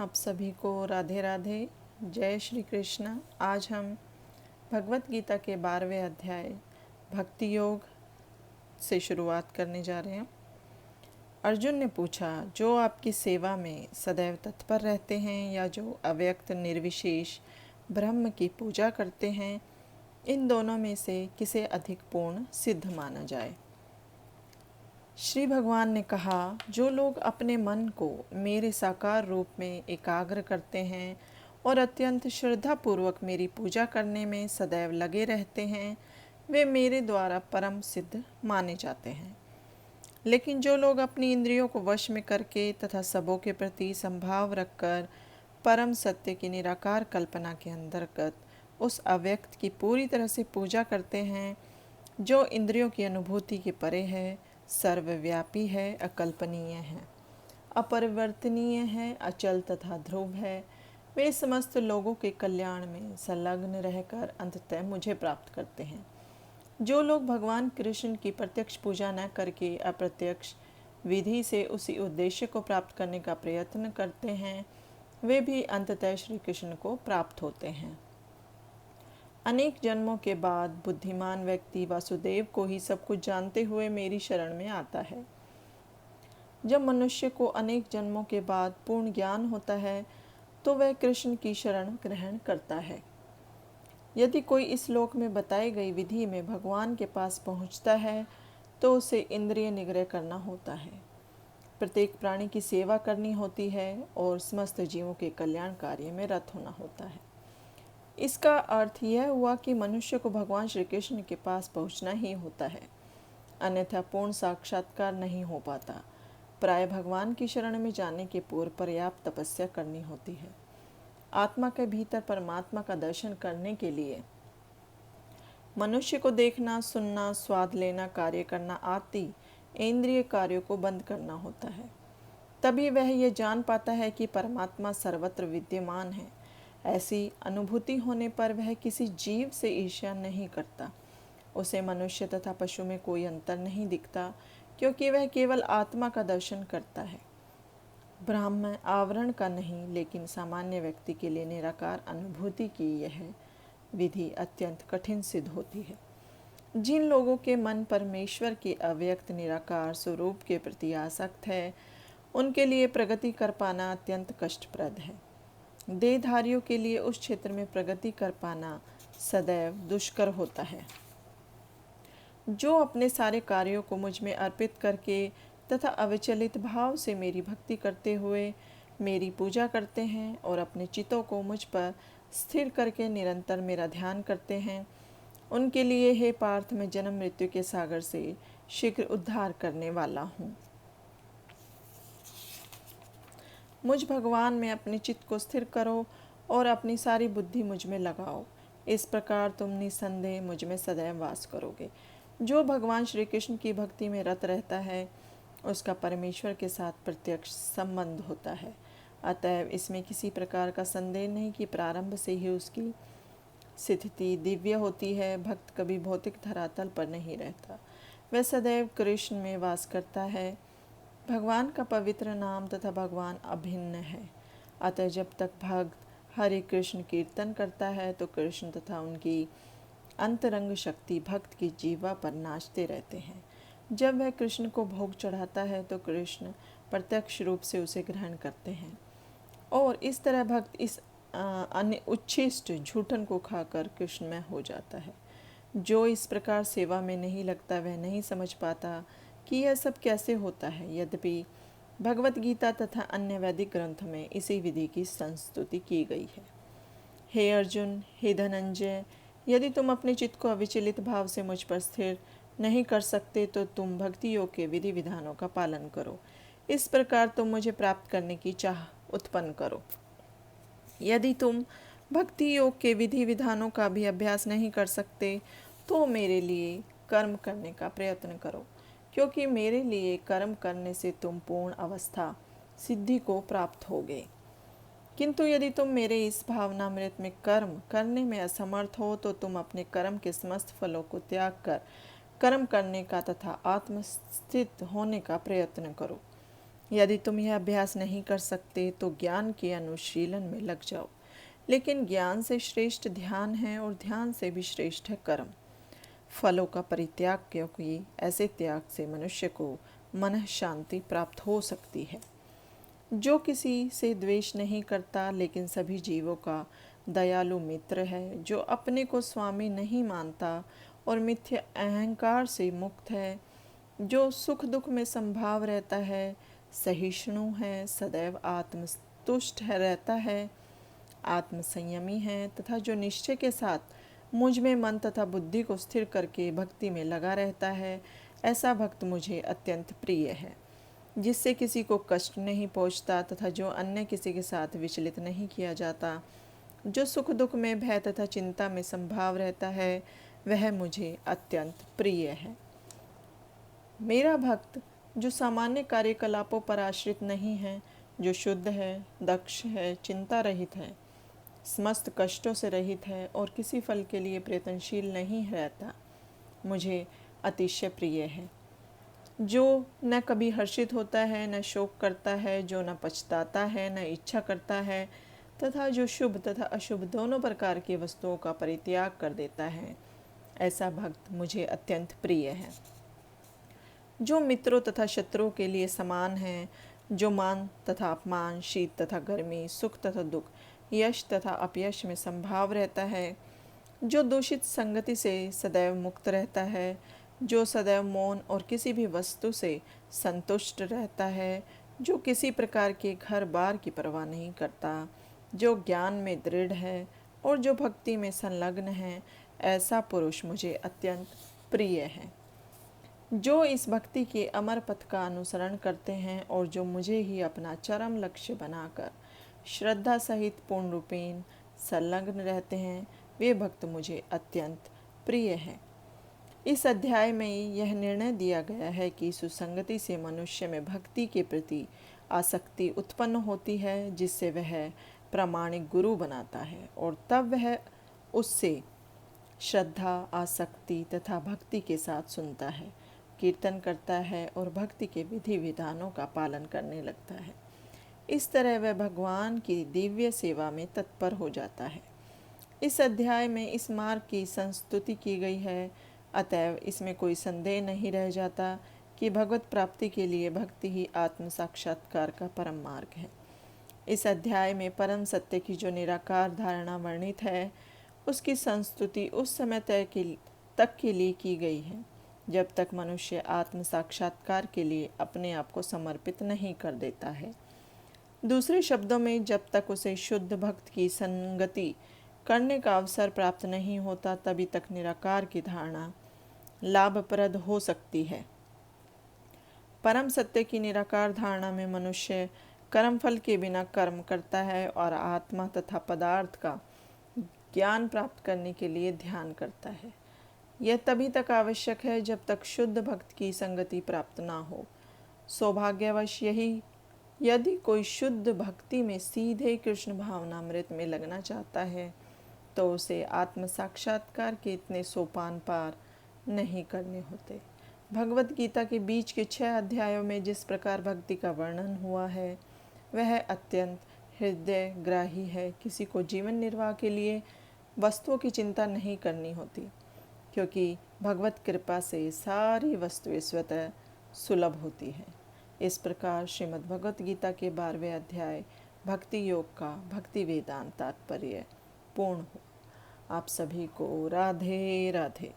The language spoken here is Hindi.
आप सभी को राधे राधे, जय श्री कृष्ण। आज हम भगवत गीता के 12वें अध्याय भक्ति योग से शुरुआत करने जा रहे हैं। अर्जुन ने पूछा, जो आपकी सेवा में सदैव तत्पर रहते हैं या जो अव्यक्त निर्विशेष ब्रह्म की पूजा करते हैं, इन दोनों में से किसे अधिक पूर्ण सिद्ध माना जाए। श्री भगवान ने कहा, जो लोग अपने मन को मेरे साकार रूप में एकाग्र करते हैं और अत्यंत श्रद्धापूर्वक मेरी पूजा करने में सदैव लगे रहते हैं, वे मेरे द्वारा परम सिद्ध माने जाते हैं। लेकिन जो लोग अपनी इंद्रियों को वश में करके तथा सबों के प्रति संभाव रखकर परम सत्य की निराकार कल्पना के अंतर्गत उस अव्यक्त की पूरी तरह से पूजा करते हैं, जो इंद्रियों की अनुभूति के परे है, सर्वव्यापी है, अकल्पनीय है, अपरिवर्तनीय है, अचल तथा ध्रुव है, वे समस्त लोगों के कल्याण में संलग्न रहकर अंततः मुझे प्राप्त करते हैं। जो लोग भगवान कृष्ण की प्रत्यक्ष पूजा न करके अप्रत्यक्ष विधि से उसी उद्देश्य को प्राप्त करने का प्रयत्न करते हैं, वे भी अंततः श्री कृष्ण को प्राप्त होते हैं। अनेक जन्मों के बाद बुद्धिमान व्यक्ति वासुदेव को ही सब कुछ जानते हुए मेरी शरण में आता है। जब मनुष्य को अनेक जन्मों के बाद पूर्ण ज्ञान होता है तो वह कृष्ण की शरण ग्रहण करता है। यदि कोई इस लोक में बताई गई विधि में भगवान के पास पहुंचता है तो उसे इंद्रिय निग्रह करना होता है, प्रत्येक प्राणी की सेवा करनी होती है और समस्त जीवों के कल्याण कार्य में रत होना होता है। इसका अर्थ यह हुआ कि मनुष्य को भगवान श्री कृष्ण के पास पहुंचना ही होता है, अन्यथा पूर्ण साक्षात्कार नहीं हो पाता। प्राय भगवान की शरण में जाने के पूर्व पर्याप्त तपस्या करनी होती है। आत्मा के भीतर परमात्मा का दर्शन करने के लिए मनुष्य को देखना, सुनना, स्वाद लेना, कार्य करना आदि इंद्रिय कार्यों को बंद करना होता है। तभी वह यह जान पाता है कि परमात्मा सर्वत्र विद्यमान है। ऐसी अनुभूति होने पर वह किसी जीव से ईर्ष्या नहीं करता। उसे मनुष्य तथा पशु में कोई अंतर नहीं दिखता, क्योंकि वह केवल आत्मा का दर्शन करता है। ब्राह्मण आवरण का नहीं, लेकिन सामान्य व्यक्ति के लिए निराकार अनुभूति की यह विधि अत्यंत कठिन सिद्ध होती है। जिन लोगों के मन परमेश्वर के अव्यक्त निराकार स्वरूप के प्रति आसक्त है, उनके लिए प्रगति कर पाना अत्यंत कष्टप्रद है। देहधारियों के लिए उस क्षेत्र में प्रगति कर पाना सदैव दुष्कर होता है। जो अपने सारे कार्यों को मुझ में अर्पित करके तथा अविचलित भाव से मेरी भक्ति करते हुए मेरी पूजा करते हैं और अपने चित्तों को मुझ पर स्थिर करके निरंतर मेरा ध्यान करते हैं, उनके लिए हे पार्थ, मैं जन्म मृत्यु के सागर से शीघ्र उद्धार करने वाला हूँ। मुझ भगवान में अपने चित्त को स्थिर करो और अपनी सारी बुद्धि मुझ में लगाओ। इस प्रकार तुम निसंदेह मुझ में सदैव वास करोगे। जो भगवान श्री कृष्ण की भक्ति में रत रहता है, उसका परमेश्वर के साथ प्रत्यक्ष संबंध होता है। अतएव इसमें किसी प्रकार का संदेह नहीं कि प्रारंभ से ही उसकी स्थिति दिव्य होती है। भक्त कभी भौतिक धरातल पर नहीं रहता, वह सदैव कृष्ण में वास करता है। भगवान का पवित्र नाम तथा भगवान अभिन्न है। अतः जब तक भक्त हरे कृष्ण कीर्तन करता है तो कृष्ण तथा उनकी अंतरंग शक्ति भक्त की जीवा पर नाचते रहते हैं। जब वह कृष्ण को भोग चढ़ाता है तो कृष्ण प्रत्यक्ष रूप से उसे ग्रहण करते हैं और इस तरह भक्त इस अन्य उच्छिष्ट झूठन को खाकर कृष्णमय हो जाता है। जो इस प्रकार सेवा में नहीं लगता वह नहीं समझ पाता कि यह सब कैसे होता है। यद्यपि भगवत गीता तथा अन्य वैदिक ग्रंथों में इसी विधि की संस्तुति की गई है। हे अर्जुन, हे धनंजय, यदि तुम अपने चित्त को अविचलित भाव से मुझ पर स्थिर नहीं कर सकते तो तुम भक्ति योग के विधि विधानों का पालन करो। इस प्रकार तुम मुझे प्राप्त करने की चाह उत्पन्न करो। यदि तुम भक्ति योग के विधि विधानों का भी अभ्यास नहीं कर सकते तो मेरे लिए कर्म करने का प्रयत्न करो, क्योंकि मेरे लिए कर्म करने से तुम पूर्ण अवस्था सिद्धि को प्राप्त होगे। किंतु यदि तुम मेरे इस भावनामृत में कर्म करने में असमर्थ हो तो तुम अपने कर्म के समस्त फलों को त्याग कर कर्म करने का तथा आत्मस्थित होने का प्रयत्न करो। यदि तुम यह अभ्यास नहीं कर सकते तो ज्ञान के अनुशीलन में लग जाओ। लेकिन ज्ञान से श्रेष्ठ ध्यान है और ध्यान से भी श्रेष्ठ है कर्म, फलों का परित्याग, क्योंकि ऐसे त्याग से मनुष्य को मन शांति प्राप्त हो सकती है। जो किसी से द्वेष नहीं करता लेकिन सभी जीवों का दयालु मित्र है, जो अपने को स्वामी नहीं मानता और मिथ्या अहंकार से मुक्त है, जो सुख दुख में संभाव रहता है, सहिष्णु है, सदैव आत्मतुष्ट है रहता है, आत्मसंयमी है तथा जो निश्चय के साथ मुझ में मन तथा बुद्धि को स्थिर करके भक्ति में लगा रहता है, ऐसा भक्त मुझे अत्यंत प्रिय है, जिससे किसी को कष्ट नहीं पहुंचता तथा जो अन्य किसी के साथ विचलित नहीं किया जाता, जो सुख दुख में भय तथा चिंता में संभाव रहता है, वह मुझे अत्यंत प्रिय है। मेरा भक्त जो सामान्य कार्यकलापों पर आश्रित नहीं है, जो शुद्ध है, दक्ष है, चिंता रहित है, समस्त कष्टों से रहित है और किसी फल के लिए प्रयत्नशील नहीं रहता, मुझे अतिशय प्रिय है। जो न कभी हर्षित होता है, न शोक करता है, जो न पछताता है, न इच्छा करता है तथा जो शुभ तथा अशुभ दोनों प्रकार की वस्तुओं का परित्याग कर देता है, ऐसा भक्त मुझे अत्यंत प्रिय है। जो मित्रों तथा शत्रुओं के लिए समान है, जो मान तथा अपमान, शीत तथा गर्मी, सुख तथा दुख, यश तथा अपयश में संभाव रहता है, जो दूषित संगति से सदैव मुक्त रहता है, जो सदैव मौन और किसी भी वस्तु से संतुष्ट रहता है, जो किसी प्रकार के घर बार की परवाह नहीं करता, जो ज्ञान में दृढ़ है और जो भक्ति में संलग्न है, ऐसा पुरुष मुझे अत्यंत प्रिय है। जो इस भक्ति के अमर पथ का अनुसरण करते हैं और जो मुझे ही अपना चरम लक्ष्य बनाकर श्रद्धा सहित पूर्ण रूपेण संलग्न रहते हैं, वे भक्त मुझे अत्यंत प्रिय है। इस अध्याय में यह निर्णय दिया गया है कि सुसंगति से मनुष्य में भक्ति के प्रति आसक्ति उत्पन्न होती है, जिससे वह प्रामाणिक गुरु बनाता है और तब वह उससे श्रद्धा, आसक्ति तथा भक्ति के साथ सुनता है, कीर्तन करता है और भक्ति के विधि विधानों का पालन करने लगता है। इस तरह वह भगवान की दिव्य सेवा में तत्पर हो जाता है। इस अध्याय में इस मार्ग की संस्तुति की गई है, अतएव इसमें कोई संदेह नहीं रह जाता कि भगवत प्राप्ति के लिए भक्ति ही आत्म साक्षात्कार का परम मार्ग है। इस अध्याय में परम सत्य की जो निराकार धारणा वर्णित है, उसकी संस्तुति उस समय तक के लिए की गई है जब तक मनुष्य आत्म साक्षात्कार के लिए अपने आप को समर्पित नहीं कर देता है। दूसरे शब्दों में, जब तक उसे शुद्ध भक्त की संगति करने का अवसर प्राप्त नहीं होता, तभी तक निराकार की धारणा लाभप्रद हो सकती है। परम सत्य की निराकार धारणा में मनुष्य कर्मफल के बिना कर्म करता है और आत्मा तथा पदार्थ का ज्ञान प्राप्त करने के लिए ध्यान करता है। यह तभी तक आवश्यक है जब तक शुद्ध भक्त की संगति प्राप्त ना हो। सौभाग्यवश यदि कोई शुद्ध भक्ति में सीधे कृष्ण भावनामृत में लगना चाहता है, तो उसे आत्म साक्षात्कार के इतने सोपान पार नहीं करने होते। भगवत गीता के बीच के 6 अध्यायों में जिस प्रकार भक्ति का वर्णन हुआ है, वह अत्यंत हृदय ग्राही है। किसी को जीवन निर्वाह के लिए वस्तुओं की चिंता नहीं करनी होती, क्योंकि भगवत कृपा से सारी वस्तुएं स्वतः सुलभ होती हैं। इस प्रकार श्रीमद् भगवत गीता के 12वें अध्याय भक्ति योग का भक्ति वेदांत तात्पर्य पूर्ण हो। आप सभी को राधे राधे।